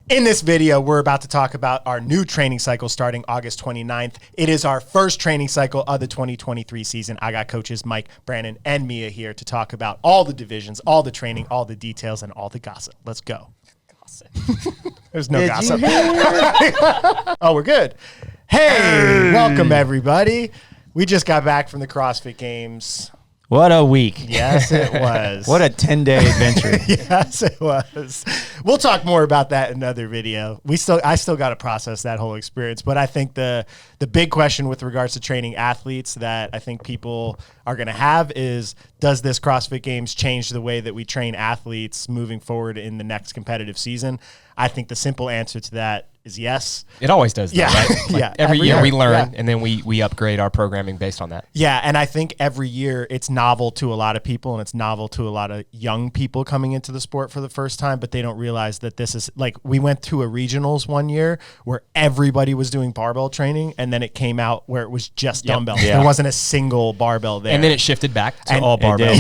In this video, we're about to talk about our new training cycle starting August 29th. It is our first training cycle of the 2023 season. I got coaches Mike, Brandon, and Mia here to talk about all the divisions, all the training, all the details, and all the gossip. Let's go. Gossip. There's no gossip. Oh, we're good. Hey, welcome everybody. We just got back from the CrossFit Games. What a week. Yes, it was. What a 10-day adventure. Yes, it was. We'll talk more about that in another video. I still got to process that whole experience. But I think the big question with regards to training athletes that I think people are going to have is, does this CrossFit Games change the way that we train athletes moving forward in the next competitive season? I think the simple answer to that is yes. It always does, though, right? Yeah. Every year we learn, and then we upgrade our programming based on that. Yeah, and I think every year it's novel to a lot of people, and it's novel to a lot of young people coming into the sport for the first time, but they don't realize that this is, like, we went to a regionals one year where everybody was doing barbell training, and then it came out where it was just dumbbells. Yeah. There wasn't a single barbell there. And then it shifted back to all barbell.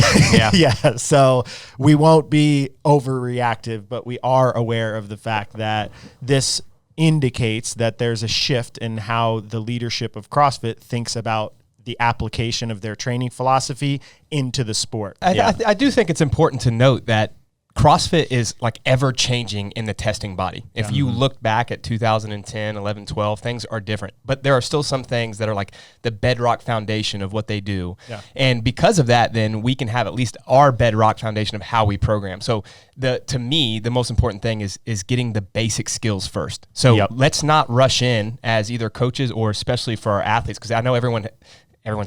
Yeah, so we won't be overreactive, but we are aware of the fact that this indicates that there's a shift in how the leadership of CrossFit thinks about the application of their training philosophy into the sport. I do think it's important to note that CrossFit is like ever changing in the testing body. If you look back at 2010, 11, 12, things are different, but there are still some things that are like the bedrock foundation of what they do. Yeah. And because of that, then we can have at least our bedrock foundation of how we program. So to me, the most important thing is getting the basic skills first. So let's not rush in as either coaches or especially for our athletes, because I know everyone's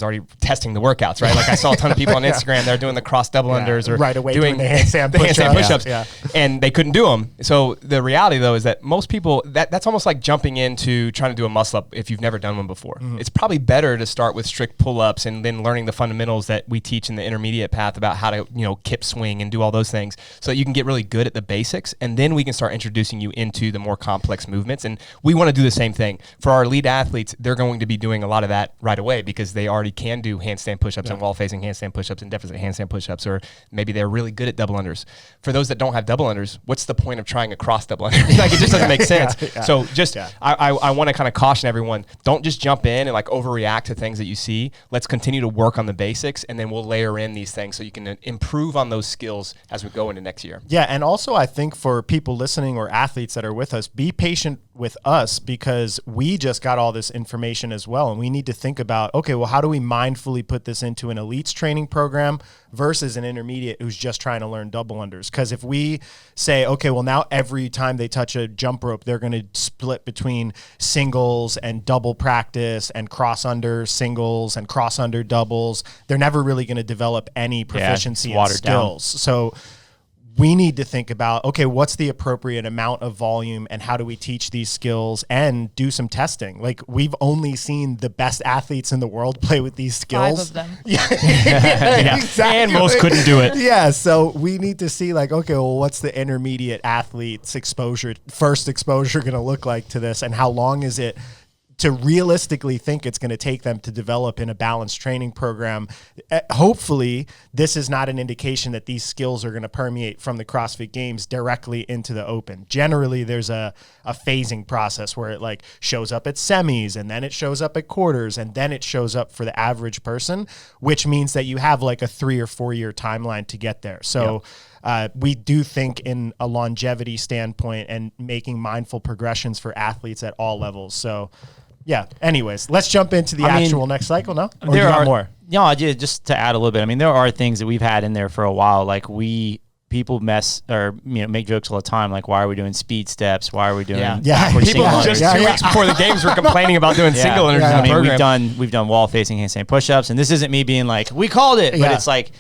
already testing the workouts, right? Like I saw a ton of people on Instagram, they're doing the cross double unders or right away doing the handstand push-ups, and they couldn't do them. So the reality though is that most people, that's almost like jumping into trying to do a muscle up if you've never done one before. Mm-hmm. It's probably better to start with strict pull-ups and then learning the fundamentals that we teach in the intermediate path about how to, kip swing and do all those things so that you can get really good at the basics, and then we can start introducing you into the more complex movements. And we want to do the same thing. For our elite athletes, they're going to be doing a lot of that right away because they already can do handstand push-ups and wall-facing handstand push-ups and deficit handstand push-ups, or maybe they're really good at double unders. For those that don't have double unders, what's the point of trying a cross double under? Like, it just doesn't make sense. So I want to kind of caution everyone, don't just jump in and like overreact to things that you see. Let's continue to work on the basics, and then we'll layer in these things so you can improve on those skills as we go into next year. Yeah, and also I think for people listening or athletes that are with us, be patient with us because we just got all this information as well, and we need to think about, okay, well, how do we mindfully put this into an elites training program versus an intermediate who's just trying to learn double unders? Because if we say, okay, well, now every time they touch a jump rope, they're going to split between singles and double practice and cross under singles and cross under doubles, they're never really going to develop any proficiency and skills. So we need to think about, okay, what's the appropriate amount of volume and how do we teach these skills and do some testing? Like, we've only seen the best athletes in the world play with these skills. 5 of them. Yeah, exactly. And most couldn't do it. Yeah, so we need to see like, okay, well, what's the intermediate athlete's first exposure going to look like to this, and how long is it to realistically think it's going to take them to develop in a balanced training program. Hopefully, this is not an indication that these skills are going to permeate from the CrossFit Games directly into the Open. Generally, there's a phasing process where it like shows up at semis, and then it shows up at quarters, and then it shows up for the average person, which means that you have like a 3 or 4 year timeline to get there. So we do think in a longevity standpoint and making mindful progressions for athletes at all levels. So yeah, anyways, let's jump into the actual next cycle, no? Or there are more. No, just to add a little bit. I mean, there are things that we've had in there for a while. Like people make jokes all the time. Like, why are we doing speed steps? Why are we doing People just 2 weeks before the games were complaining about doing single unders in the program. We've done wall facing handstand push-ups, and this isn't me being like, we called it, but it's like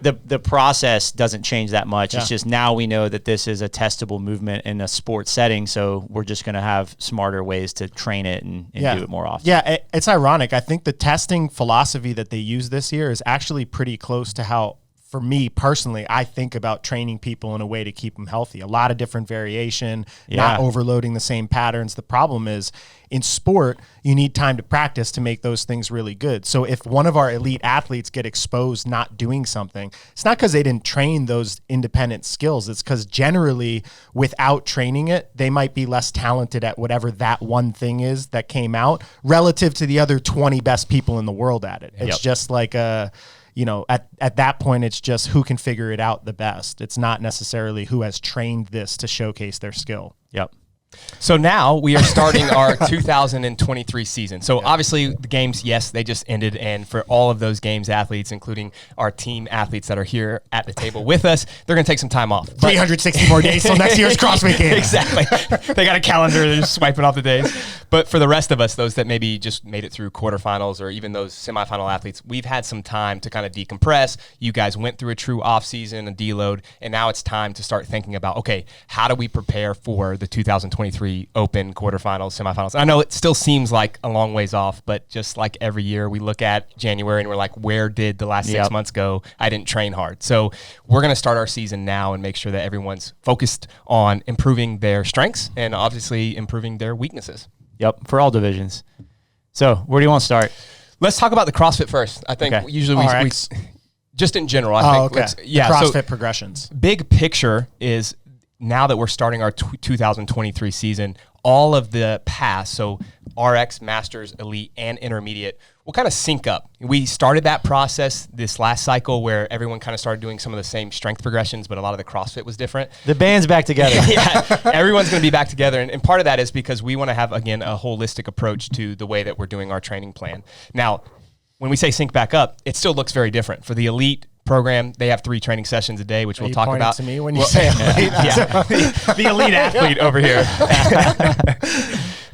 the process doesn't change that much. It's just now we know that this is a testable movement in a sports setting, so we're just going to have smarter ways to train it and do it more often. Yeah, it's ironic. I think the testing philosophy that they use this year is actually pretty close to how for me personally, I think about training people in a way to keep them healthy. A lot of different variation, not overloading the same patterns. The problem is in sport, you need time to practice to make those things really good. So if one of our elite athletes get exposed not doing something, it's not because they didn't train those independent skills. It's because generally without training it, they might be less talented at whatever that one thing is that came out relative to the other 20 best people in the world at it. It's just like at that point, it's just who can figure it out the best. It's not necessarily who has trained this to showcase their skill. Yep. So now we are starting our 2023 season. So obviously the games, yes, they just ended. And for all of those games athletes, including our team athletes that are here at the table with us, they're going to take some time off. 360 more days till next year's CrossFit Games. Exactly. They got a calendar. They're just swiping off the days. But for the rest of us, those that maybe just made it through quarterfinals or even those semifinal athletes, we've had some time to kind of decompress. You guys went through a true off season, a deload, and now it's time to start thinking about, okay, how do we prepare for the 2023 Open, quarterfinals, semifinals? I know it still seems like a long ways off, but just like every year we look at January and we're like, where did the last 6 months go? I didn't train hard. So we're going to start our season now and make sure that everyone's focused on improving their strengths and obviously improving their weaknesses. Yep, for all divisions. So where do you want to start? Let's talk about the CrossFit first. I think usually we just in general. I think CrossFit progressions. Big picture is now that we're starting our 2023 season, all of the past, so RX, Masters, Elite, and Intermediate, will kind of sync up. We started that process this last cycle where everyone kind of started doing some of the same strength progressions, but a lot of the CrossFit was different. The band's back together. Everyone's going to be back together. And part of that is because we want to have, again, a holistic approach to the way that we're doing our training plan. Now, when we say sync back up, it still looks very different. For the Elite program, they have 3 training sessions a day, which we'll talk about. To me when you say elite? The elite athlete over here.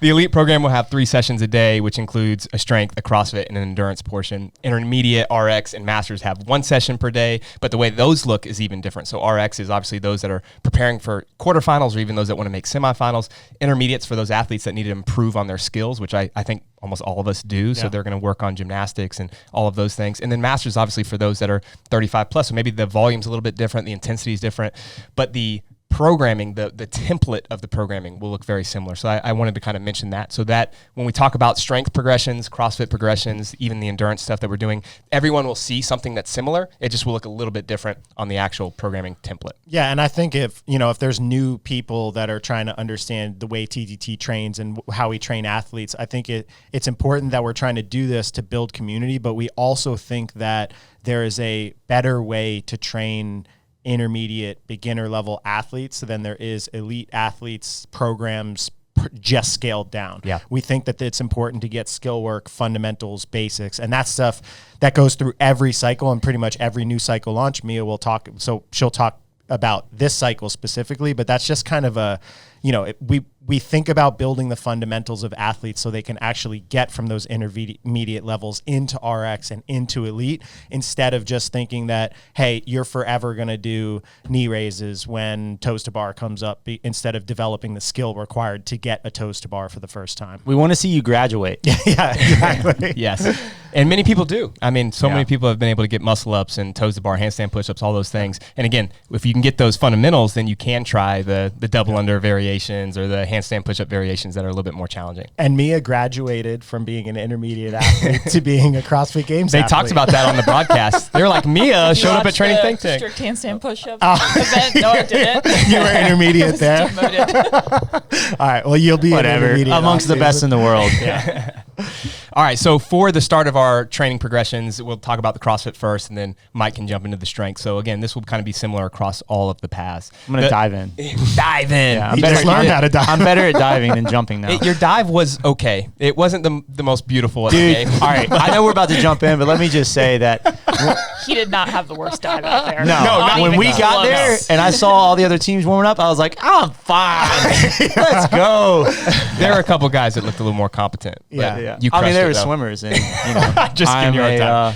The Elite program will have 3 sessions a day, which includes a strength, a CrossFit, and an endurance portion. Intermediate, RX, and Masters have 1 session per day, but the way those look is even different. So RX is obviously those that are preparing for quarterfinals or even those that want to make semifinals. Intermediates for those athletes that need to improve on their skills, which I think almost all of us do. So they're going to work on gymnastics and all of those things. And then Masters, obviously, for those that are 35 plus. So maybe the volume's a little bit different, the intensity is different, but the programming, the template of the programming will look very similar. So I wanted to kind of mention that, so that when we talk about strength progressions, CrossFit progressions, even the endurance stuff that we're doing, everyone will see something that's similar. It just will look a little bit different on the actual programming template. Yeah, and I think if there's new people that are trying to understand the way TTT trains and how we train athletes, I think it's important that we're trying to do this to build community, but we also think that there is a better way to train intermediate beginner level athletes than there is elite athletes programs just scaled down. Yeah. We think that it's important to get skill work, fundamentals, basics, and that stuff that goes through every cycle and pretty much every new cycle launch. Mia will talk, so she'll talk about this cycle specifically, but that's just kind of we think about building the fundamentals of athletes so they can actually get from those intermediate levels into RX and into Elite, instead of just thinking that, hey, you're forever going to do knee raises when toes to bar comes up, instead of developing the skill required to get a toes to bar for the first time. We want to see you graduate. Yeah, exactly. Yes. And many people do. I mean, so many people have been able to get muscle ups and toes to bar, handstand push-ups, all those things. And again, if you can get those fundamentals, then you can try the double under variations or the handstand push-up variations that are a little bit more challenging. And Mia graduated from being an intermediate athlete to being a CrossFit Games athlete. They talked about that on the broadcast. They were like, Mia showed up at Training Think Tank. Strict handstand push-up event. No, I didn't. You were intermediate there. All right. Well, you'll be intermediate amongst the best in the world. Yeah. All right, so for the start of our training progressions, we'll talk about the CrossFit first, and then Mike can jump into the strength. So again, this will kind of be similar across all of the paths. I'm going to dive in. Dive in. Yeah, you just learned how to dive. I'm better at diving than jumping now. Your dive was okay. It wasn't the most beautiful at the game. All right, I know we're about to jump in, but let me just say that he did not have the worst dive out there. No, when we got there and I saw all the other teams warming up, I was like, I'm fine. Let's go. There were a couple guys that looked a little more competent. Yeah. You crushed there it, were though. swimmers, and just giving you a hard time.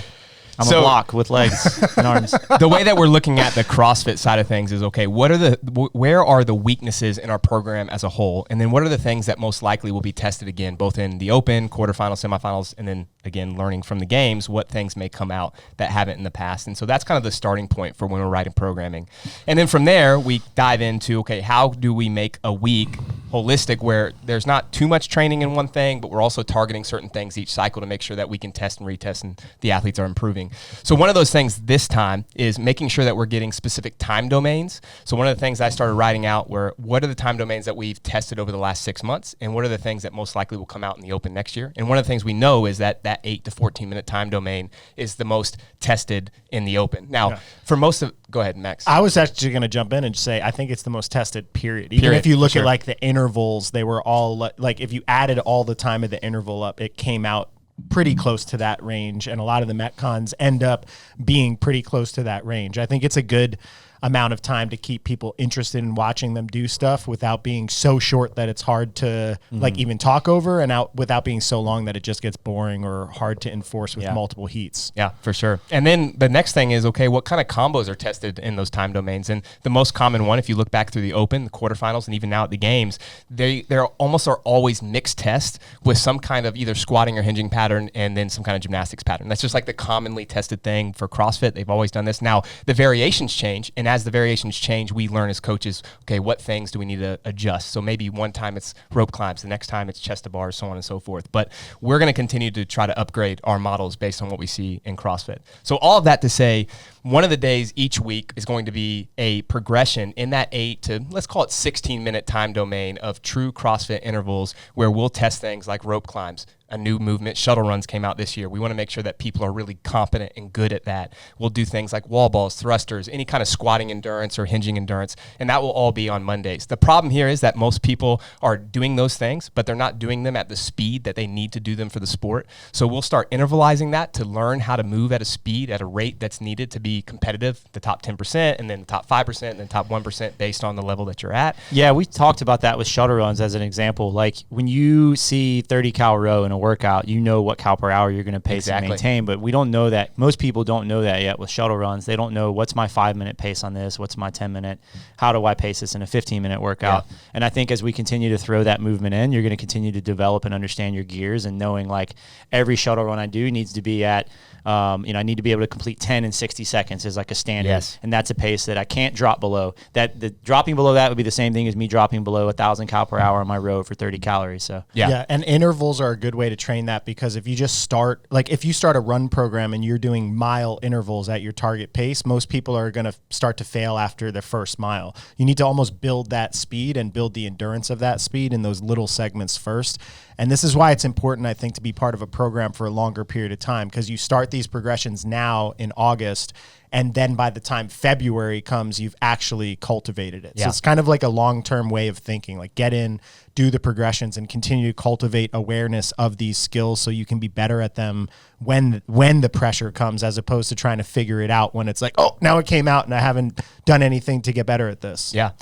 I'm a block with legs and arms. The way that we're looking at the CrossFit side of things is, okay, where are the weaknesses in our program as a whole? And then what are the things that most likely will be tested again, both in the open, quarterfinals, semifinals, and then again, learning from the games, what things may come out that haven't in the past. And so that's kind of the starting point for when we're writing programming. And then from there, we dive into, okay, how do we make a week holistic where there's not too much training in one thing, but we're also targeting certain things each cycle to make sure that we can test and retest and the athletes are improving. So one of those things this time is making sure that we're getting specific time domains. So one of the things I started writing out were, what are the time domains that we've tested over the last 6 months, and what are the things that most likely will come out in the open next year? And one of the things we know is that 8 to 14 minute time domain is the most tested in the open. Now, for most of, go ahead, Max. I was actually going to jump in and say, I think it's the most tested period. Even if you look at like the intervals, they were all like, if you added all the time of the interval up, it came out pretty close to that range. And a lot of the Metcons end up being pretty close to that range. I think it's a good amount of time to keep people interested in watching them do stuff without being so short that it's hard to like even talk over, and without being so long that it just gets boring or hard to enforce with multiple heats. Yeah, for sure. And then the next thing is, okay, what kind of combos are tested in those time domains? And the most common one, if you look back through the open, the quarterfinals, and even now at the games, they're almost are always mixed tests with some kind of either squatting or hinging pattern and then some kind of gymnastics pattern. That's just like the commonly tested thing for CrossFit. They've always done this. Now, the variations change, and as the variations change, we learn as coaches, okay, what things do we need to adjust? So maybe one time it's rope climbs, the next time it's chest to bars, so on and so forth. But we're going to continue to try to upgrade our models based on what we see in CrossFit. So all of that to say, one of the days each week is going to be a progression in that 8 to, let's call it 16-minute time domain of true CrossFit intervals where we'll test things like rope climbs, a new movement. Shuttle runs came out this year. We want to make sure that people are really competent and good at that. We'll do things like wall balls, thrusters, any kind of squatting endurance or hinging endurance, and that will all be on Mondays. The problem here is that most people are doing those things, but they're not doing them at the speed that they need to do them for the sport. So we'll start intervalizing that to learn how to move at a speed, at a rate that's needed to be competitive, the top 10%, and then the top 5%, and then top 1% based on the level that you're at. Yeah, we talked about that with shuttle runs as an example. Like when you see 30 cal row in a workout, you know what cal per hour you're going to pace and maintain, but we don't know that. Most people don't know that yet with shuttle runs. They don't know what's my 5-minute pace on this, what's my 10-minute, how do I pace this in a 15-minute workout? Yeah. And I think as we continue to throw that movement in, you're going to continue to develop and understand your gears, and knowing like every shuttle run I do needs to be at, I need to be able to complete 10 in 60 seconds is like a standard. Yes. And that's a pace that I can't drop below. That the dropping below that would be the same thing as me dropping below 1,000 cal per hour on my row for 30 calories. So yeah, and intervals are a good way to train that, because if you just start, like if you start a run program and you're doing mile intervals at your target pace, most people are going to start to fail after the first mile. You need to almost build that speed and build the endurance of that speed in those little segments first. And this is why it's important, I think, to be part of a program for a longer period of time, because you start these progressions now in August, and then by the time February comes, you've actually cultivated it. Yeah. So it's kind of like a long-term way of thinking, like get in, do the progressions, and continue to cultivate awareness of these skills so you can be better at them when the pressure comes, as opposed to trying to figure it out when it's like, oh, now it came out and I haven't done anything to get better at this. Yeah.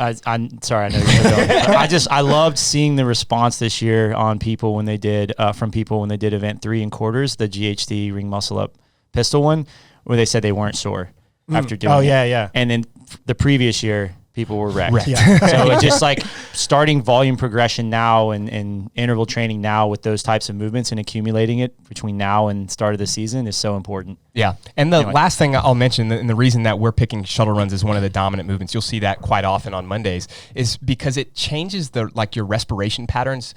I'm sorry, I know you're going. I loved seeing the response this year on people when they did event 3 in quarters, the GHD ring muscle up pistol one, where they said they weren't sore after doing it. Oh yeah. And then the previous year, people were wrecked. Yeah. So it's just like starting volume progression now and interval training now with those types of movements and accumulating it between now and start of the season is so important. Yeah. And the last thing I'll mention, and the reason that we're picking shuttle runs as one of the dominant movements, you'll see that quite often on Mondays, is because it changes your respiration patterns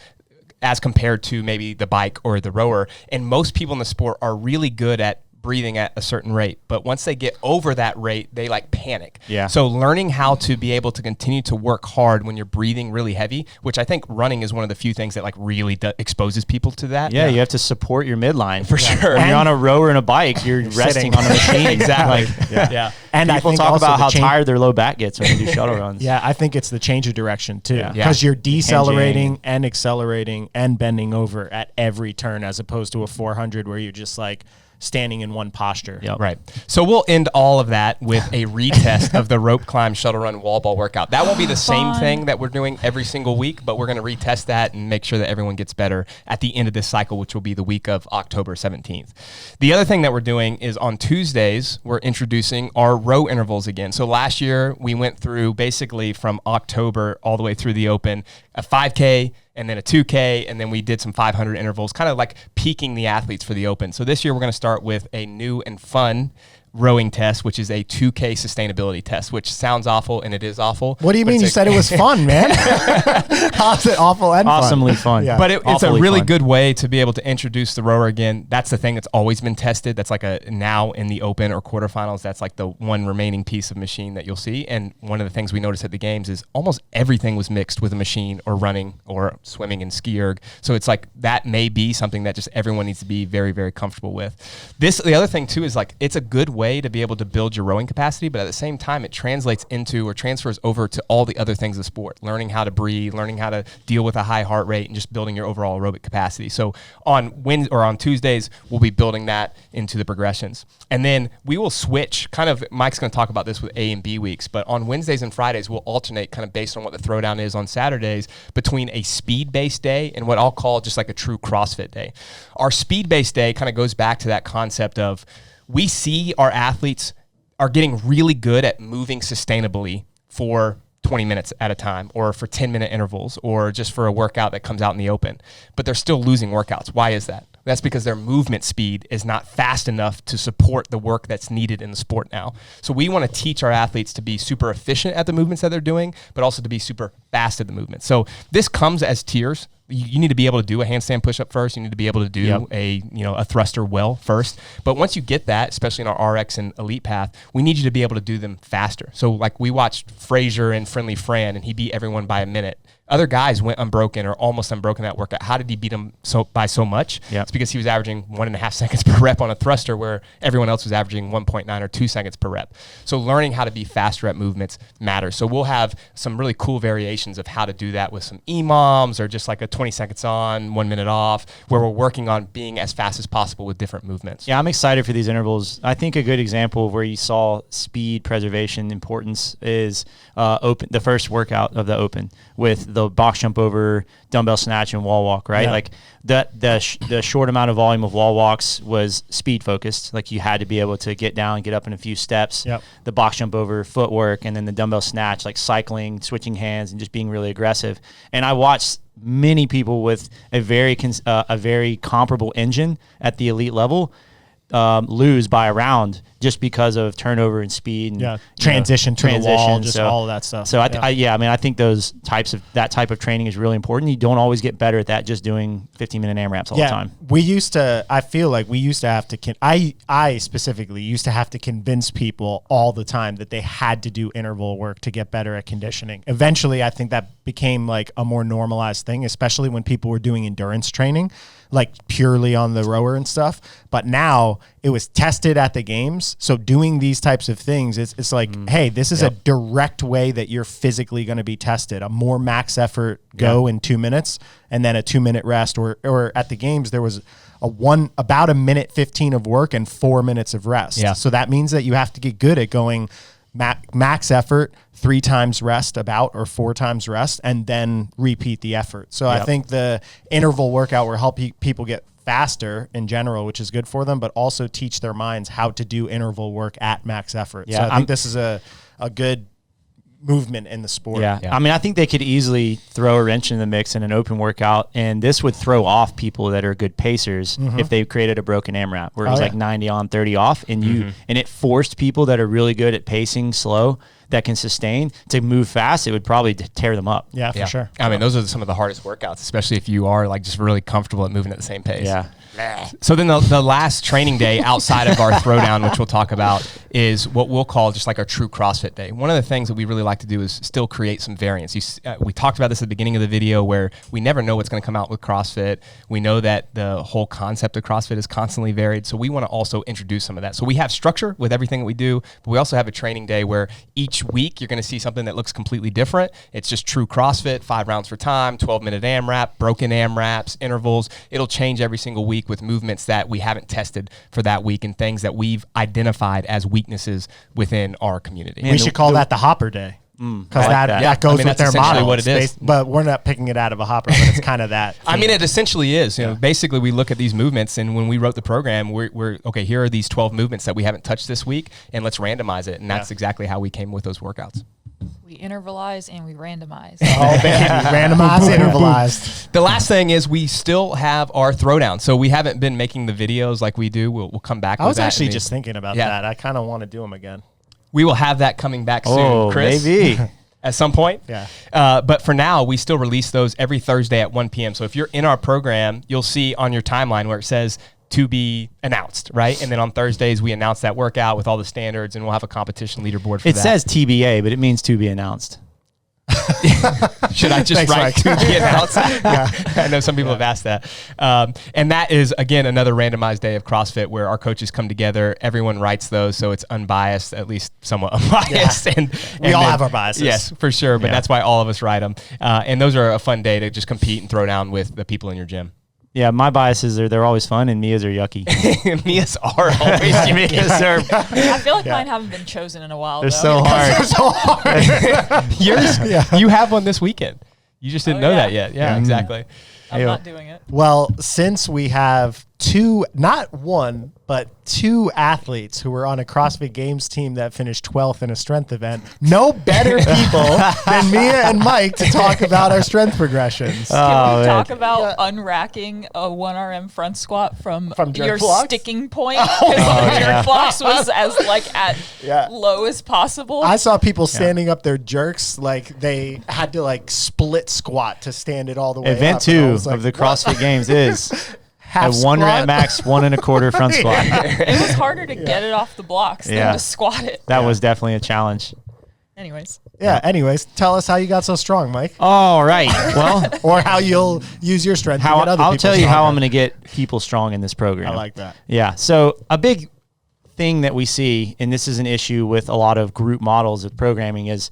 as compared to maybe the bike or the rower. And most people in the sport are really good at breathing at a certain rate, but once they get over that rate, they like panic. Yeah. So learning how to be able to continue to work hard when you're breathing really heavy, which I think running is one of the few things that like really exposes people to that. Yeah, you have to support your midline for sure. When you're on a rower and a bike, you're resting on a machine. Exactly. Yeah. And people talk about how tired their low back gets when they do shuttle runs. Yeah, I think it's the change of direction too, Yeah. because you're decelerating and accelerating and bending over at every turn, as opposed to a 400 where you're just like standing in one posture. Yep. Right. So we'll end all of that with a retest of the rope climb, shuttle run, wall ball workout. That won't be the same thing that we're doing every single week, but we're going to retest that and make sure that everyone gets better at the end of this cycle, which will be the week of October 17th. The other thing that we're doing is on Tuesdays, we're introducing our row intervals again. So last year we went through basically from October all the way through the Open, a 5K, and then a 2K, and then we did some 500 intervals, kind of like peaking the athletes for the Open. So this year we're going to start with a new and fun rowing test, which is a 2K sustainability test, which sounds awful, and it is awful. What do you mean? You said it was fun, man. How's it awful and Awesomely fun. Yeah. But it's a really fun. good way to be able to introduce the rower again. That's the thing that's always been tested. That's like a now in the Open or quarterfinals, that's like the one remaining piece of machine that you'll see. And one of the things we noticed at the games is almost everything was mixed with a machine or running or swimming and ski erg. So it's like that may be something that just everyone needs to be very, very comfortable with. The other thing too is like it's a good way to be able to build your rowing capacity, but at the same time it translates into or transfers over to all the other things of sport, learning how to breathe, learning how to deal with a high heart rate, and just building your overall aerobic capacity. So on Tuesdays, we'll be building that into the progressions. And then we will switch, kind of, Mike's going to talk about this with A and B weeks, but on Wednesdays and Fridays, we'll alternate kind of based on what the Throwdown is on Saturdays between a speed-based day and what I'll call just like a true CrossFit day. Our speed-based day kind of goes back to that concept of we see our athletes are getting really good at moving sustainably for 20 minutes at a time or for 10-minute intervals or just for a workout that comes out in the Open, but they're still losing workouts. Why is that? That's because their movement speed is not fast enough to support the work that's needed in the sport now. So we want to teach our athletes to be super efficient at the movements that they're doing, but also to be super fast at the movement. So this comes as tiers. You need to be able to do a handstand push-up first. You need to be able to do a thruster well first. But once you get that, especially in our RX and Elite path, we need you to be able to do them faster. So like we watched Frazier and Friendly Fran, and he beat everyone by a minute. Other guys went unbroken or almost unbroken that workout. How did he beat them by so much? Yep. It's because he was averaging 1.5 seconds per rep on a thruster where everyone else was averaging 1.9 or 2 seconds per rep. So learning how to be faster at movements matters. So we'll have some really cool variations of how to do that with some EMOMs or just like a 20 seconds on, 1 minute off, where we're working on being as fast as possible with different movements. Yeah, I'm excited for these intervals. I think a good example of where you saw speed preservation importance is the first workout of the Open with the box jump over, dumbbell snatch, and wall walk, right? Yeah. Like the short amount of volume of wall walks was speed focused. Like you had to be able to get down, get up in a few steps. Yep. The box jump over, footwork, and then the dumbbell snatch, like cycling, switching hands, and just being really aggressive. And I watched many people with a very comparable engine at the elite level lose by a round just because of turnover and speed and transition to the wall, just so, all of that stuff. So I think that type of training is really important. You don't always get better at that just doing 15-minute AMRAPs all the time. I feel like we used to have to I specifically used to have to convince people all the time that they had to do interval work to get better at conditioning. Eventually I think that became like a more normalized thing, especially when people were doing endurance training, like purely on the rower and stuff. But now it was tested at the games. So doing these types of things, it's like, hey, this is a direct way that you're physically going to be tested. A more max effort go in 2 minutes and then a 2 minute rest. Or at the games, there was about a minute 15 of work and 4 minutes of rest. Yeah. So that means that you have to get good at going max effort, 3 times rest or 4 times rest, and then repeat the effort. So I think the interval workout will help people get faster in general, which is good for them, but also teach their minds how to do interval work at max effort. Yeah, so I think this is a good movement in the sport. Yeah. I mean, I think they could easily throw a wrench in the mix in an open workout, and this would throw off people that are good pacers if they created a broken AMRAP where it was like 90 on, 30 off, and and it forced people that are really good at pacing slow that can sustain to move fast. It would probably tear them up. Yeah, for sure. I mean, those are some of the hardest workouts, especially if you are like just really comfortable at moving at the same pace. Yeah. So then the last training day outside of our Throwdown, which we'll talk about, is what we'll call just like our true CrossFit day. One of the things that we really like to do is still create some variance. We talked about this at the beginning of the video where we never know what's going to come out with CrossFit. We know that the whole concept of CrossFit is constantly varied. So we want to also introduce some of that. So we have structure with everything that we do, but we also have a training day where each week you're going to see something that looks completely different. It's just true CrossFit, 5 rounds for time, 12-minute AMRAP, broken AMRAPs, intervals. It'll change every single week with movements that we haven't tested for that week and things that we've identified as weaknesses within our community. We should call that the Hopper Day. Because that goes with their model. What it is. But we're not picking it out of a hopper, but it's kind of that. I mean, it essentially is. You know, basically, we look at these movements, and when we wrote the program, we're okay, here are these 12 movements that we haven't touched this week, and let's randomize it. And that's exactly how we came with those workouts. We intervalize and we randomize. Oh, baby. Randomized, intervalized. The last thing is we still have our Throwdown. So we haven't been making the videos like we do. We'll come back with that. I was actually just thinking about that. I kind of want to do them again. We will have that coming back soon, Chris. Maybe. At some point. Yeah. But for now, we still release those every Thursday at 1 p.m. So if you're in our program, you'll see on your timeline where it says to be announced, right? And then on Thursdays, we announce that workout with all the standards, and we'll have a competition leaderboard for that. It says TBA, but it means to be announced. Should I just write to be announced? I know some people have asked that. And that is, again, another randomized day of CrossFit where our coaches come together. Everyone writes those, so it's unbiased, at least somewhat unbiased. Yeah. And we all have our biases. Yes, for sure. But that's why all of us write them. And those are a fun day to just compete and throw down with the people in your gym. Yeah, my biases they're always fun, and Mia's are yucky. Mia's are always I feel like mine haven't been chosen in a while. They're so hard. They're so hard. Yours, you have one this weekend. You just didn't know that yet. Yeah, exactly. I'm not doing it. Well, since we have not one, but 2 athletes who were on a CrossFit Games team that finished 12th in a strength event, no better people than Mia and Mike to talk about our strength progressions. Can we talk about unracking a 1RM front squat from your blocks? Sticking point? Because jerk blocks was as at low as possible. I saw people standing up their jerks like they had to split squat to stand it all the way Event up. 2 of the CrossFit Games is a 1 rep max 1 1/4 front squat. It was harder to get it off the blocks than to squat it. That was definitely a challenge. Anyways, tell us how you got so strong, Mike. All right. Well, or how you'll use your strength to get other I'll people tell you stronger. how I'm going to get people strong in this program. I like that. Yeah. So a big thing that we see, and this is an issue with a lot of group models of programming, is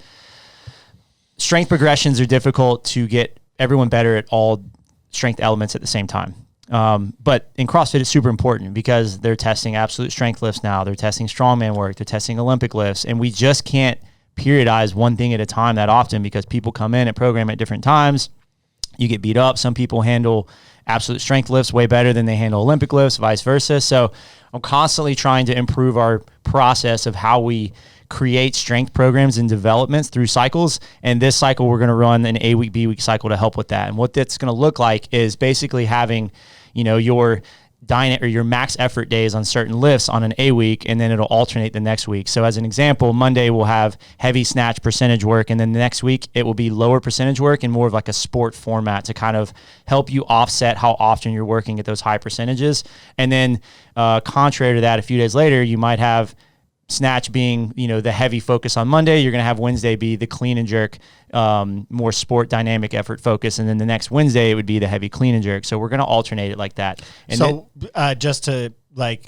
strength progressions are difficult to get everyone better at all strength elements at the same time. But in CrossFit, it's super important because they're testing absolute strength lifts now. They're testing strongman work. They're testing Olympic lifts. And we just can't periodize one thing at a time that often because people come in and program at different times. You get beat up. Some people handle absolute strength lifts way better than they handle Olympic lifts, vice versa. So I'm constantly trying to improve our process of how we create strength programs and developments through cycles. And this cycle, we're going to run an A week, B week cycle to help with that. And what that's going to look like is basically having, your your max effort days on certain lifts on an A week, and then it'll alternate the next week. So as an example, Monday we'll have heavy snatch percentage work, and then the next week it will be lower percentage work and more of like a sport format to kind of help you offset how often you're working at those high percentages. And then contrary to that, a few days later, you might have snatch being, the heavy focus on Monday. You're going to have Wednesday be the clean and jerk, more sport dynamic effort focus. And then the next Wednesday, it would be the heavy clean and jerk. So we're going to alternate it like that. And so just to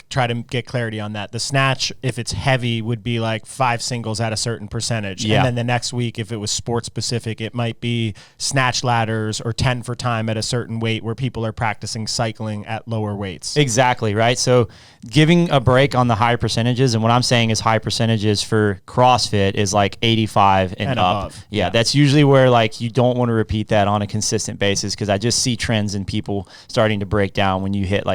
try to get clarity on that, the snatch, if it's heavy, would be 5 singles at a certain percentage. Yeah. And then the next week, if it was sport specific, it might be snatch ladders or 10 for time at a certain weight where people are practicing cycling at lower weights. Exactly, right? So giving a break on the high percentages, and what I'm saying is high percentages for CrossFit is 85 and up. Above. Yeah, that's usually where you don't want to repeat that on a consistent basis because I just see trends in people starting to break down when you hit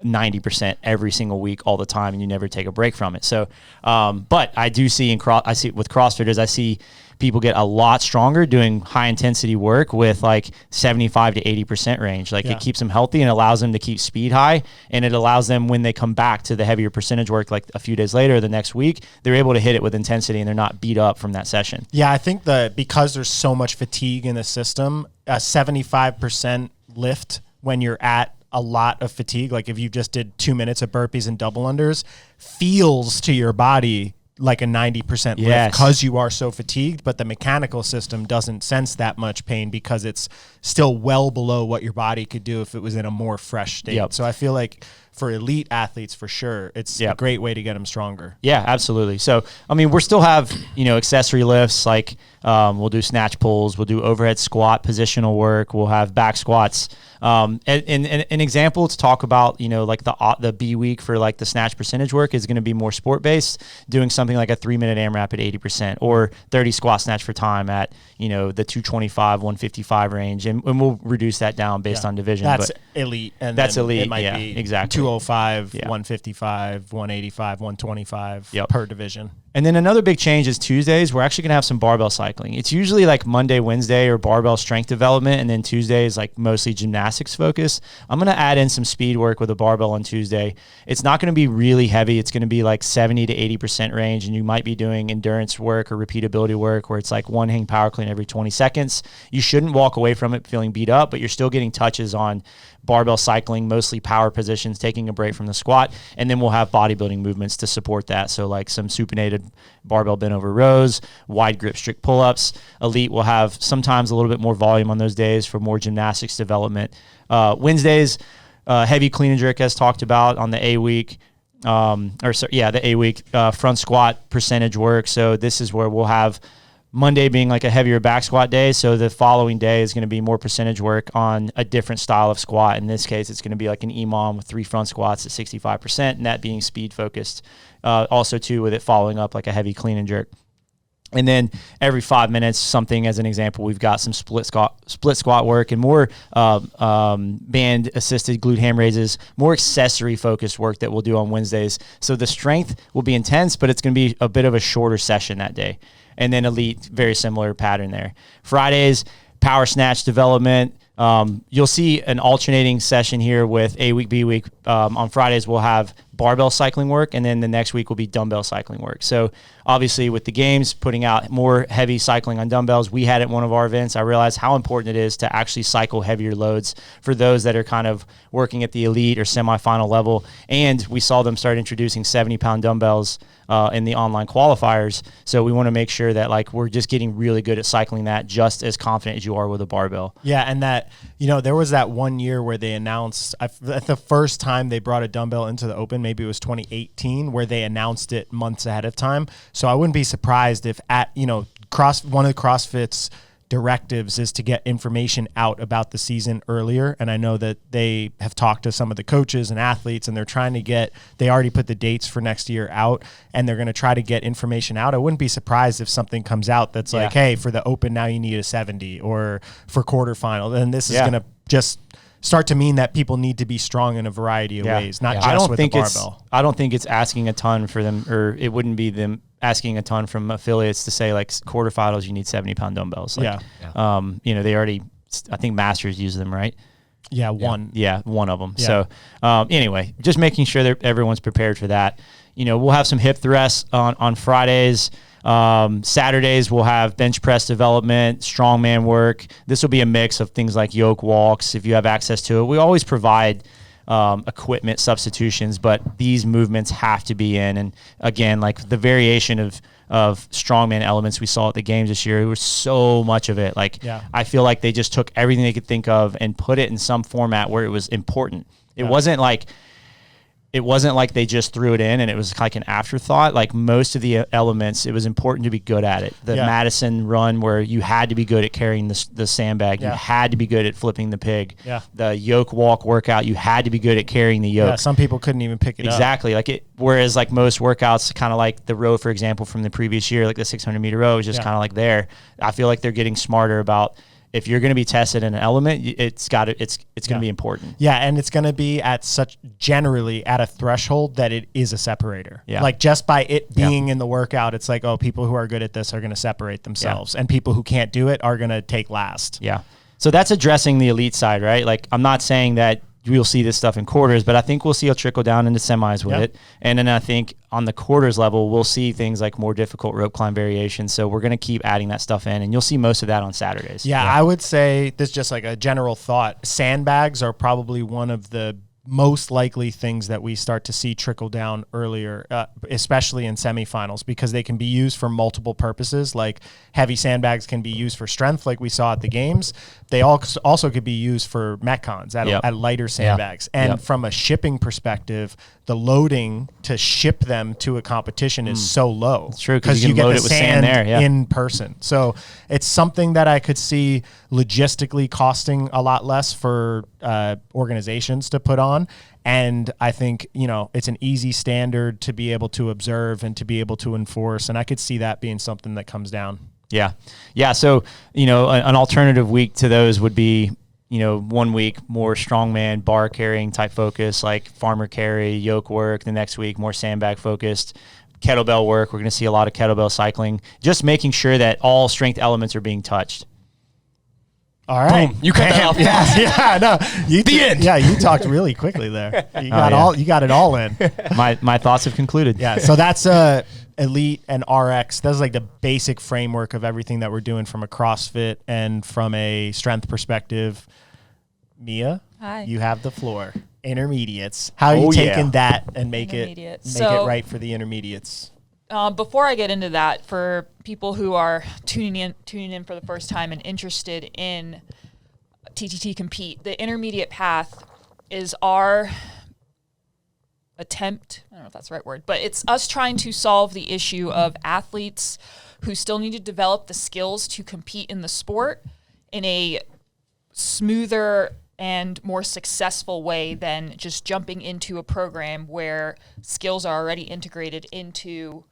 90% every single week all the time and you never take a break from it. So, but I do see I see with CrossFitters, I see people get a lot stronger doing high intensity work with 75 to 80% range. It keeps them healthy and allows them to keep speed high. And it allows them when they come back to the heavier percentage work, a few days later, the next week, they're able to hit it with intensity and they're not beat up from that session. Yeah. I think because there's so much fatigue in the system, a 75% lift when you're at a lot of fatigue, like if you just did 2 minutes of burpees and double unders, feels to your body like a 90% lift because you are so fatigued, but the mechanical system doesn't sense that much pain because it's still well below what your body could do if it was in a more fresh state. So I feel like for elite athletes, for sure, it's a great way to get them stronger. Yeah, absolutely. So, I mean, we'll still have, accessory lifts like we'll do snatch pulls, we'll do overhead squat, positional work, we'll have back squats. And an example to talk about, like the B week for like the snatch percentage work is going to be more sport based, doing something like a 3-minute AMRAP at 80% or 30 squat snatch for time at, the 225, 155 range. And we'll reduce that down based on division. That's elite. And that's elite. It might be exactly 205, 155, 185, 125 per division. And then another big change is Tuesdays. We're actually going to have some barbell cycling. It's usually like Monday, Wednesday, or barbell strength development. And then Tuesday is like mostly gymnastics focus. I'm going to add in some speed work with a barbell on Tuesday. It's not going to be really heavy. It's going to be like 70 to 80% range. And you might be doing endurance work or repeatability work where it's like one hang power clean every 20 seconds. You shouldn't walk away from it feeling beat up, but you're still getting touches on barbell cycling, mostly power positions, taking a break from the squat, and then we'll have bodybuilding movements to support that. So like some supinated barbell bent over rows, wide grip strict pull-ups. Elite will have sometimes a little bit more volume on those days for more gymnastics development. Wednesdays, heavy clean and jerk as talked about on the A week. The A week front squat percentage work. So this is where we'll have Monday being like a heavier back squat day. So the following day is going to be more percentage work on a different style of squat. In this case, it's going to be like an EMOM with 3 front squats at 65%, and that being speed focused. Also too, with it following up like a heavy clean and jerk. And then every 5 minutes, something as an example, we've got some split squat work and more band assisted glute ham raises, more accessory focused work that we'll do on Wednesdays. So the strength will be intense, but it's going to be a bit of a shorter session that day. And then elite, very similar pattern there. Fridays, power snatch development. You'll see an alternating session here with A week, B week. On Fridays, we'll have barbell cycling work, and then the next week will be dumbbell cycling work. So obviously with the games, putting out more heavy cycling on dumbbells, we had at one of our events, I realized how important it is to actually cycle heavier loads for those that are kind of working at the elite or semifinal level. And we saw them start introducing 70-pound dumbbells in the online qualifiers. So we want to make sure that like we're just getting really good at cycling that just as confident as you are with a barbell. Yeah, and that, there was that 1 year where they announced, the first time they brought a dumbbell into the open, maybe it was 2018, where they announced it months ahead of time. So I wouldn't be surprised if one of CrossFit's directives is to get information out about the season earlier. And I know that they have talked to some of the coaches and athletes, and they're trying to they already put the dates for next year out, and they're going to try to get information out. I wouldn't be surprised if something comes out that's like, hey, for the open, now you need a 70, or for quarterfinal. Then this is going to just start to mean that people need to be strong in a variety of ways, not just with a barbell. I don't think it's asking a ton for them, or it wouldn't be them asking a ton from affiliates to say like quarterfinals, you need 70-pound dumbbells. Like, they already, I think Masters use them, right? Yeah, one. Yeah, one of them. Yeah. So anyway, just making sure that everyone's prepared for that. We'll have some hip thrusts on Fridays. Saturdays we'll have bench press development, strongman work. This will be a mix of things like yoke walks if you have access to it. We always provide equipment substitutions, but these movements have to be in. And again, like the variation of strongman elements we saw at the games this year, there was so much of it. I feel like they just took everything they could think of and put it in some format where it was important. It wasn't like they just threw it in and it was like an afterthought. Like most of the elements, it was important to be good at it. The Madison run where you had to be good at carrying the sandbag. You had to be good at flipping the pig. The yoke walk workout, you had to be good at carrying the yoke. Yeah, some people couldn't even pick it up. Exactly. Whereas like most workouts, kind of like the row, for example, from the previous year, like the 600-meter row was just kind of like there. I feel like they're getting smarter about, if you're going to be tested in an element, it's going to be important. Yeah, and it's going to be generally at a threshold that it is a separator. Yeah. Like just by it being in the workout, it's like, oh, people who are good at this are going to separate themselves, and people who can't do it are going to take last. Yeah. So that's addressing the elite side, right? Like I'm not saying that we'll see this stuff in quarters, but I think we'll see a trickle down into semis with it. And then I think on the quarters level, we'll see things like more difficult rope climb variations. So we're going to keep adding that stuff in, and you'll see most of that on Saturdays. Yeah, I would say this is just like a general thought. Sandbags are probably one of the most likely things that we start to see trickle down earlier, especially in semifinals, because they can be used for multiple purposes. Like heavy sandbags can be used for strength, like we saw at the games. They also could be used for Metcons at lighter sandbags. And from a shipping perspective, the loading to ship them to a competition is so low. It's true, because you get the sand there in person. So it's something that I could see logistically costing a lot less for organizations to put on. And I think, it's an easy standard to be able to observe and to be able to enforce. And I could see that being something that comes down. Yeah. Yeah. So, an alternative week to those would be, 1 week more strongman bar carrying type focus, like farmer carry, yoke work. The next week, more sandbag focused. Kettlebell work. We're going to see a lot of kettlebell cycling, just making sure that all strength elements are being touched. All right. Boom. You cut that off. Yeah, no. The end. Yeah, you talked really quickly there. You got it all in. My thoughts have concluded. Yeah, so that's Elite and RX. That's like the basic framework of everything that we're doing from a CrossFit and from a strength perspective. Mia, hi. You have the floor. Intermediates. How are you taking that and make it right for the intermediates? Before I get into that, for people who are tuning in for the first time and interested in TTT Compete, the intermediate path is our attempt, I don't know if that's the right word, but it's us trying to solve the issue of athletes who still need to develop the skills to compete in the sport in a smoother and more successful way than just jumping into a program where skills are already integrated into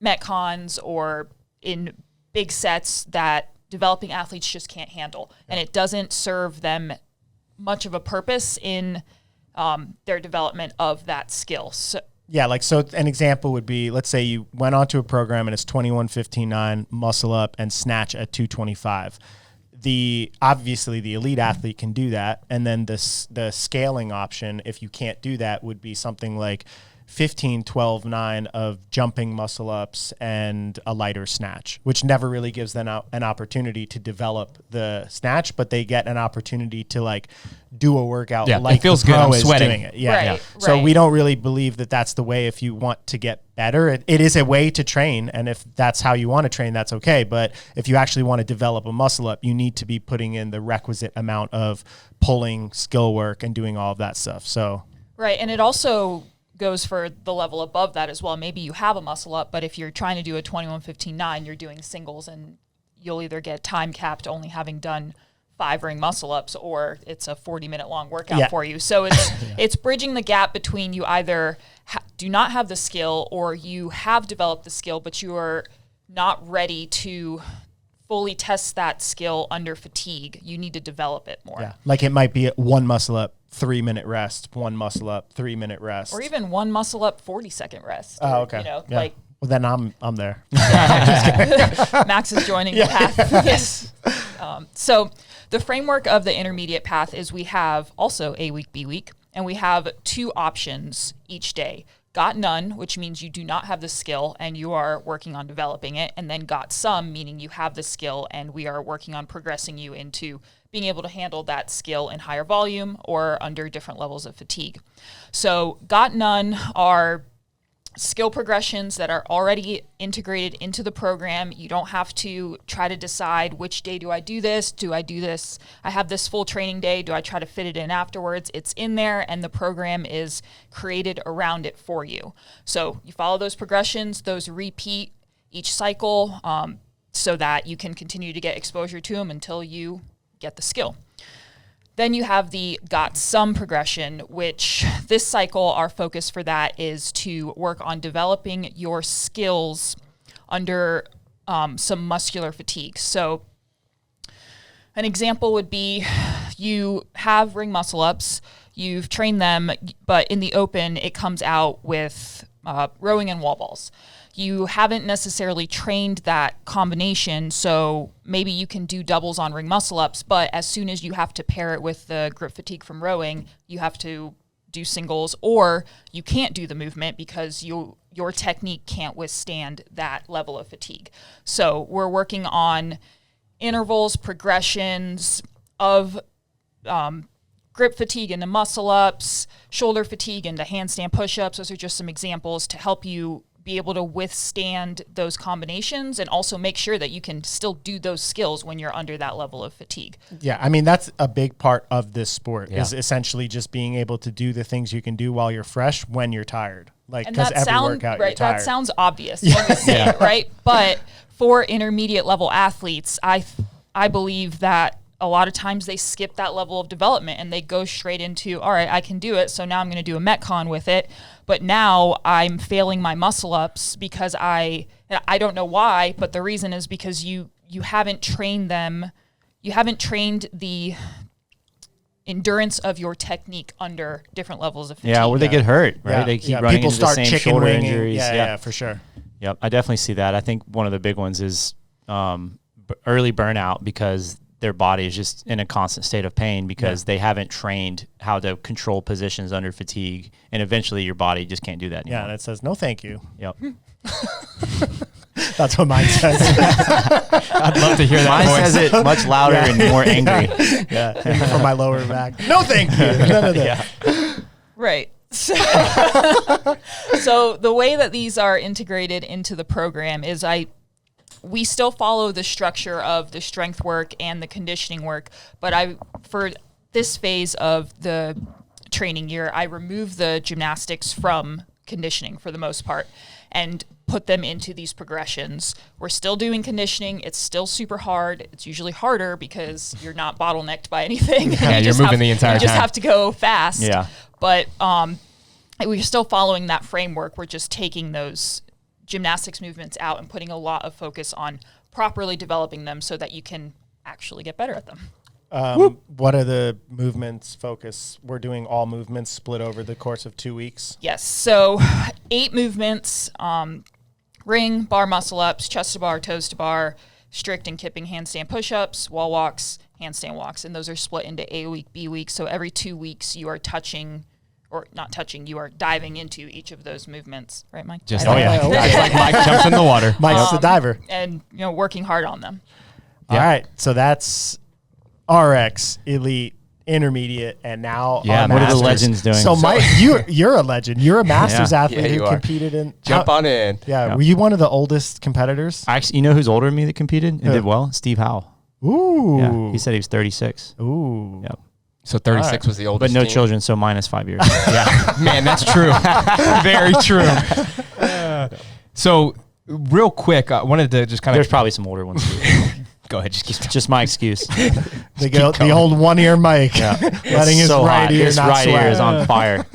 Metcons or in big sets that developing athletes just can't handle. And it doesn't serve them much of a purpose in their development of that skill. So an example would be, let's say you went onto a program and it's 21-15-9, muscle up and snatch at 225. Obviously the elite athlete can do that, and then the scaling option, if you can't do that, would be something like 15-12-9 of jumping muscle ups and a lighter snatch, which never really gives them an opportunity to develop the snatch, but they get an opportunity to do a workout like it feels the pro good. I'm is sweating. doing it. Right. So we don't really believe that that's the way if you want to get better. It is a way to train, and if that's how you want to train, that's okay. But if you actually want to develop a muscle up, you need to be putting in the requisite amount of pulling, skill work, and doing all of that stuff. So right, and it also goes for the level above that as well. Maybe you have a muscle up, but if you're trying to do a 21-15-9, you're doing singles, and you'll either get time capped only having done 5 ring muscle ups, or it's a 40-minute long workout for you. So it's it's bridging the gap between you either do not have the skill, or you have developed the skill, but you are not ready to fully test that skill under fatigue. You need to develop it more. Yeah, like it might be one muscle up, 3-minute rest, one muscle up, 3-minute rest, or even one muscle up, 40-second rest. Oh, okay. Well, then I'm there. Max is joining the path. Yes. So the framework of the intermediate path is we have also A week, B week, and we have 2 options each day. Got none, which means you do not have the skill and you are working on developing it, and then got some, meaning you have the skill and we are working on progressing you into being able to handle that skill in higher volume or under different levels of fatigue. So got none are skill progressions that are already integrated into the program. You don't have to try to decide which day do I do this? I have this full training day. Do I try to fit it in afterwards? It's in there, and the program is created around it for you. So you follow those progressions, those repeat each cycle, so that you can continue to get exposure to them until you get the skill. Then you have the got some progression, which this cycle, our focus for that is to work on developing your skills under some muscular fatigue. So an example would be you have ring muscle ups, you've trained them, but in the open, it comes out with rowing and wall balls. you haven't necessarily trained that combination, so maybe you can do doubles on ring muscle ups, but as soon as you have to pair it with the grip fatigue from rowing, you have to do singles, or you can't do the movement because your technique can't withstand that level of fatigue. So we're working on intervals, progressions of grip fatigue into muscle ups, shoulder fatigue into handstand push-ups. Those are just some examples to help you be able to withstand those combinations and also make sure that you can still do those skills when you're under that level of fatigue. Yeah, I mean, that's a big part of this sport is essentially just being able to do the things you can do while you're fresh when you're tired. Like, because every workout you're tired. That sounds obvious when we say it, right? But for intermediate level athletes, I believe that a lot of times they skip that level of development and they go straight into, all right, I can do it, so now I'm going to do a Metcon with it. But now I'm failing my muscle ups because I don't know why, but the reason is because you haven't trained them. You haven't trained the endurance of your technique under different levels of fatigue. Yeah, where they get hurt, right? They keep running people into the start same chicken shoulder winging. injuries. Yeah, for sure. Yep, I definitely see that. I think one of the big ones is early burnout because their body is just in a constant state of pain because they haven't trained how to control positions under fatigue, and eventually your body just can't do that anymore. Yeah, that says no thank you. Yep. That's what mine says. I'd love to hear that Mine voice. says it much louder and more angry. Yeah, from my lower back. No thank you. None of that. Yeah. Right. So the way that these are integrated into the program is we still follow the structure of the strength work and the conditioning work, but for this phase of the training year, I remove the gymnastics from conditioning for the most part and put them into these progressions. We're still doing conditioning. It's still super hard. It's usually harder because you're not bottlenecked by anything. Yeah, you're moving the entire time. You just have to go fast. Yeah. But we're still following that framework. We're just taking those gymnastics movements out and putting a lot of focus on properly developing them so that you can actually get better at them. What are the movements focus? We're doing all movements split over the course of 2 weeks. Yes. So 8 movements, ring, bar muscle ups, chest to bar, toes to bar, strict and kipping handstand push-ups, wall walks, handstand walks. And those are split into A week, B week. So every 2 weeks you are touching or not touching, you are diving into each of those movements. Right, Mike? Just, like Mike jumps in the water. Mike's the diver. And, working hard on them. All right. So that's RX, Elite, Intermediate, and now Yeah, our what are the Masters. legends doing? So Mike, you're a legend. You're a Masters athlete Yeah, who you are. competed in. Jump on in. Yeah. Were you one of the oldest competitors? Actually, you know who's older than me that competed and Who? did well? Steve Howell. Ooh. Yeah, he said he was 36. Ooh. Yep. So 36 All right. was the oldest. But no team. children, so minus 5 years. Yeah, man, that's true. Very true. So, real quick, I wanted to just kind There's of probably some older ones too. go ahead. Just keep Just my excuse. The old one-ear mic. Letting his so right hot. ear His not right sweat. ear is on fire.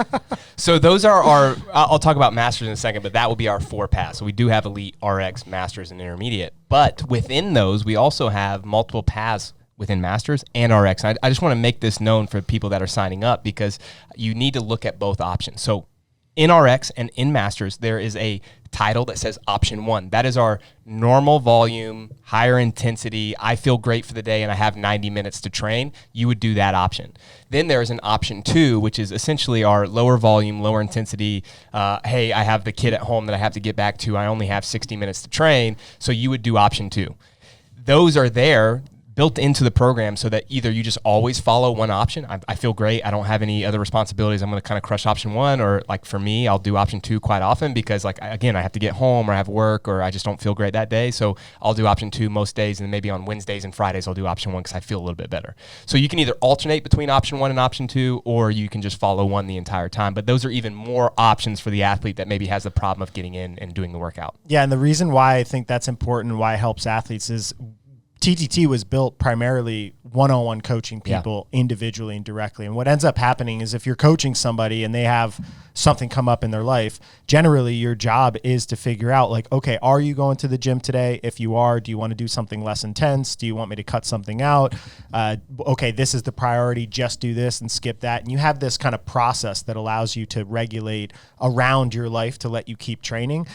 So those are our, I'll talk about Masters in a second, but that will be our 4 paths. So we do have Elite, RX, Masters, and Intermediate. But within those, we also have multiple paths within Masters and RX. I just want to make this known for people that are signing up because you need to look at both options. So in RX and in Masters, there is a title that says option 1. That is our normal volume, higher intensity. I feel great for the day and I have 90 minutes to train. You would do that option. Then there is an option 2, which is essentially our lower volume, lower intensity. Hey, I have the kid at home that I have to get back to. I only have 60 minutes to train. So you would do option 2. Those are there built into the program so that either you just always follow one option. I feel great. I don't have any other responsibilities. I'm going to kind of crush option 1, or like for me, I'll do option 2 quite often because I have to get home or I have work or I just don't feel great that day. So I'll do option 2 most days, and maybe on Wednesdays and Fridays, I'll do option 1 because I feel a little bit better. So you can either alternate between option 1 and option 2, or you can just follow one the entire time. But those are even more options for the athlete that maybe has the problem of getting in and doing the workout. Yeah, and the reason why I think that's important, why it helps athletes, is TTT was built primarily one-on-one coaching people individually and directly. And what ends up happening is if you're coaching somebody and they have something come up in their life, generally your job is to figure out like, okay, are you going to the gym today? If you are, do you want to do something less intense? Do you want me to cut something out? Okay, this is the priority. Just do this and skip that. And you have this kind of process that allows you to regulate around your life to let you keep training.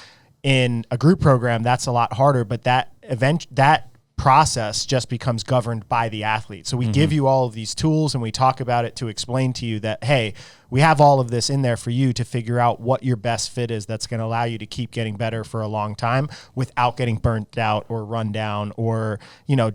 In a group program, that's a lot harder, but that process just becomes governed by the athlete. So we give you all of these tools and we talk about it to explain to you that, hey, we have all of this in there for you to figure out what your best fit is that's going to allow you to keep getting better for a long time without getting burnt out or run down or,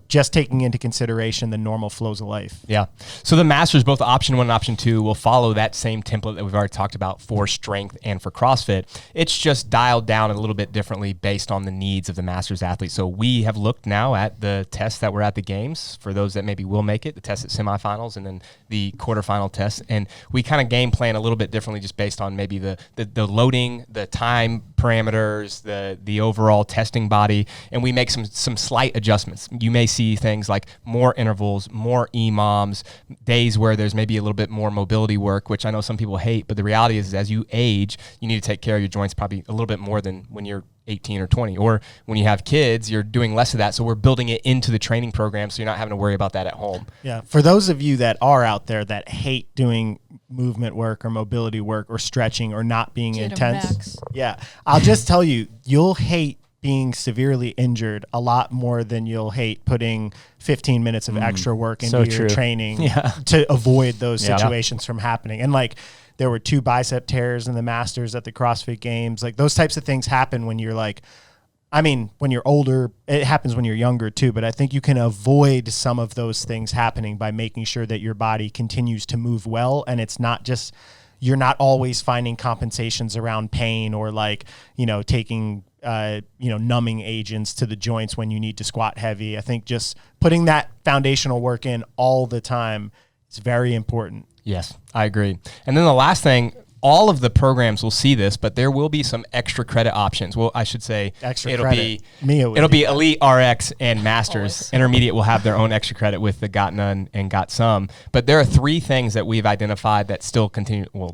just taking into consideration the normal flows of life. Yeah. So the Masters, both option 1 and option 2, will follow that same template that we've already talked about for strength and for CrossFit. It's just dialed down a little bit differently based on the needs of the Masters athlete. So we have looked now at the tests that were at the games for those that maybe will make it, the tests at semifinals and then the quarterfinal tests. And we kind of game plan a little bit differently just based on maybe the loading, the time parameters, the overall testing body, and we make some slight adjustments. You may see things like more intervals, more EMOMs, days where there's maybe a little bit more mobility work, which I know some people hate, but the reality is as you age, you need to take care of your joints probably a little bit more than when you're 18 or 20, or when you have kids, you're doing less of that. So we're building it into the training program so you're not having to worry about that at home. Yeah. For those of you that are out there that hate doing movement work or mobility work or stretching or not being intense. Yeah. I'll just tell you, you'll hate being severely injured a lot more than you'll hate putting 15 minutes of extra work into your training to avoid those situations from happening. And there were 2 bicep tears in the Masters at the CrossFit Games. Those types of things happen when you're when you're older. It happens when you're younger too, but I think you can avoid some of those things happening by making sure that your body continues to move well. And it's not just, you're not always finding compensations around pain or taking, numbing agents to the joints when you need to squat heavy. I think just putting that foundational work in all the time is very important. Yes, I agree. And then the last thing, all of the programs will see this, but there will be some extra credit options. Well, I should say it'll be Elite, RX, and Masters. Intermediate will have their own extra credit with the Got None and Got Some. But there are 3 things that we've identified that still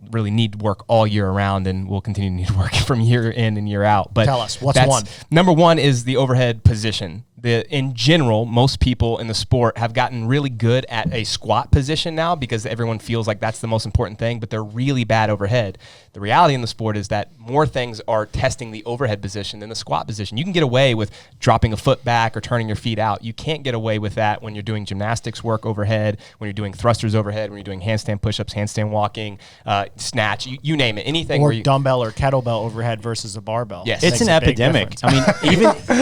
really need work all year around and will continue to need work from year in and year out. But tell us, what's one? Number 1 is the overhead position. In general, most people in the sport have gotten really good at a squat position now because everyone feels like that's the most important thing, but they're really bad overhead. The reality in the sport is that more things are testing the overhead position than the squat position. You can get away with dropping a foot back or turning your feet out. You can't get away with that when you're doing gymnastics work overhead, when you're doing thrusters overhead, when you're doing handstand push-ups, handstand walking, snatch, you name it. Anything or dumbbell or kettlebell overhead versus a barbell. Yes. It's an epidemic. I mean,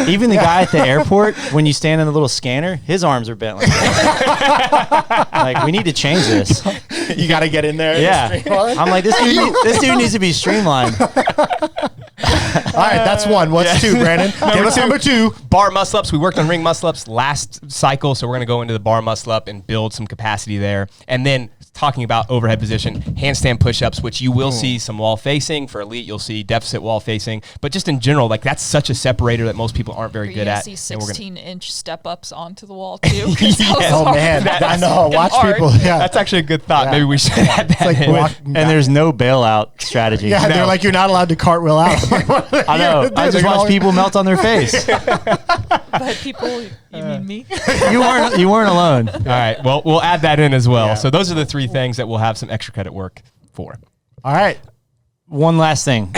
even the guy at the airport, when you stand in the little scanner, his arms are bent like that. We need to change this. You got to get in there. Yeah. I'm like, this dude needs to be streamlined. All right, that's 1. What's 2, Brandon? Number 2. Bar muscle-ups. We worked on ring muscle-ups last cycle, so we're going to go into the bar muscle-up and build some capacity there. And then talking about overhead position, handstand push-ups, which you will see some wall facing. For Elite, you'll see deficit wall facing. But just in general, that's such a separator that most people aren't very good at. You see 16-inch step-ups onto the wall, too. Yes. Oh, man. I know. Watch people. Yeah. That's actually a good thought. Yeah. Maybe we should add that and there's no bailout strategy. Yeah, they're like, you're not allowed to cartwheel out. I know. I just watch people melt on their face. But people, you mean me? You weren't alone. All right. Well, we'll add that in as well. Yeah. So those are the 3 things that we'll have some extra credit work for. All right. One last thing.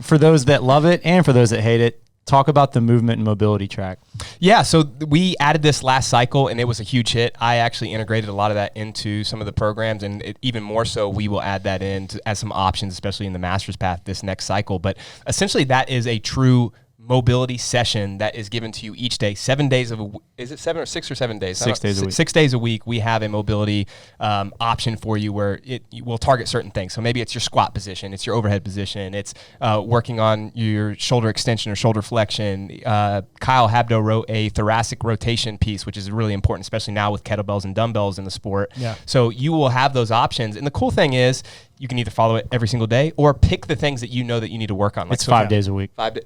For those that love it and for those that hate it, talk about the movement and mobility track. Yeah, so we added this last cycle, and it was a huge hit. I actually integrated a lot of that into some of the programs, and even more so, we will add that in as some options, especially in the Masters Path this next cycle. But essentially, that is a true mobility session that is given to you each day, 7 days of a week. Is it 7 or 6 or 7 days? 6 days a week. 6 days a week, we have a mobility option for you where it will target certain things. So maybe it's your squat position, it's your overhead position, it's working on your shoulder extension or shoulder flexion. Kyle Habdo wrote a thoracic rotation piece, which is really important, especially now with kettlebells and dumbbells in the sport. Yeah. So you will have those options. And the cool thing is, you can either follow it every single day or pick the things that you know that you need to work on. It's 5 days a week. 5 days.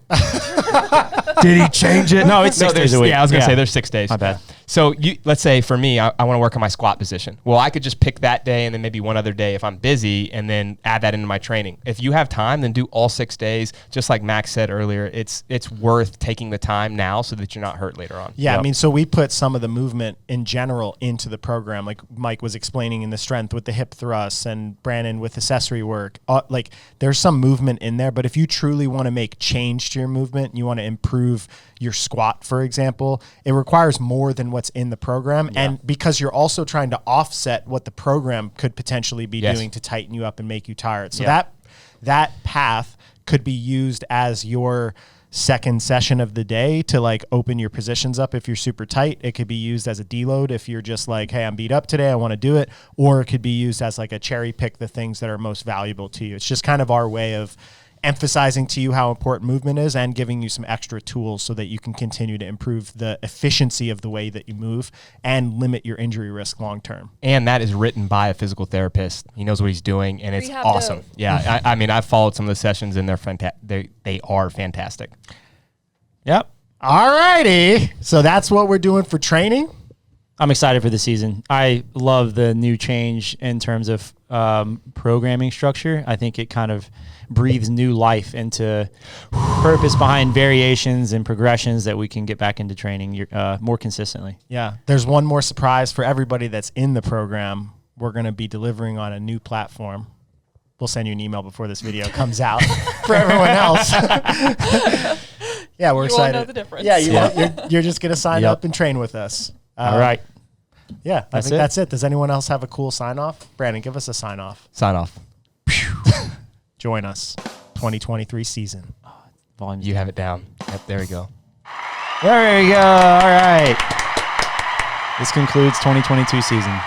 Did he change it? No, it's 6 days a week. Yeah, I was going to say there's 6 days. My bad. So let's say for me, I want to work on my squat position. Well, I could just pick that day and then maybe one other day if I'm busy and then add that into my training. If you have time, then do all 6 days. Just like Max said earlier, it's worth taking the time now so that you're not hurt later on. Yeah, I mean, so we put some of the movement in general into the program, like Mike was explaining in the strength with the hip thrusts and Brandon with accessory work. Like there's some movement in there, but if you truly want to make change to your movement, you want to improve your squat, for example, it requires more than what's in the program. Yeah. And because you're also trying to offset what the program could potentially be doing to tighten you up and make you tired. So that path could be used as your second session of the day to like open your positions up if you're super tight. It could be used as a deload if you're just like, hey, I'm beat up today, I want to do it. Or it could be used as like a cherry pick the things that are most valuable to you. It's just kind of our way of emphasizing to you how important movement is and giving you some extra tools so that you can continue to improve the efficiency of the way that you move and limit your injury risk long term. And that is written by a physical therapist. He knows what he's doing, and it's awesome. Yeah, I mean, I've followed some of the sessions, and they are fantastic. Yep. All righty. So that's what we're doing for training. I'm excited for the season. I love the new change in terms of programming structure. I think it kind of breathes new life into purpose behind variations and progressions that we can get back into training more consistently. Yeah. There's one more surprise for everybody that's in the program. We're going to be delivering on a new platform. We'll send you an email before this video comes out for everyone else. Yeah, we're excited. You won't know the difference. Yeah, you're just going to sign up and train with us. All right. Yeah, I think that's it. Does anyone else have a cool sign off? Brandon, give us a sign off. Sign off. Join us. 2023 season. You have it down. Yep, there we go. There we go. All right. This concludes 2022 season.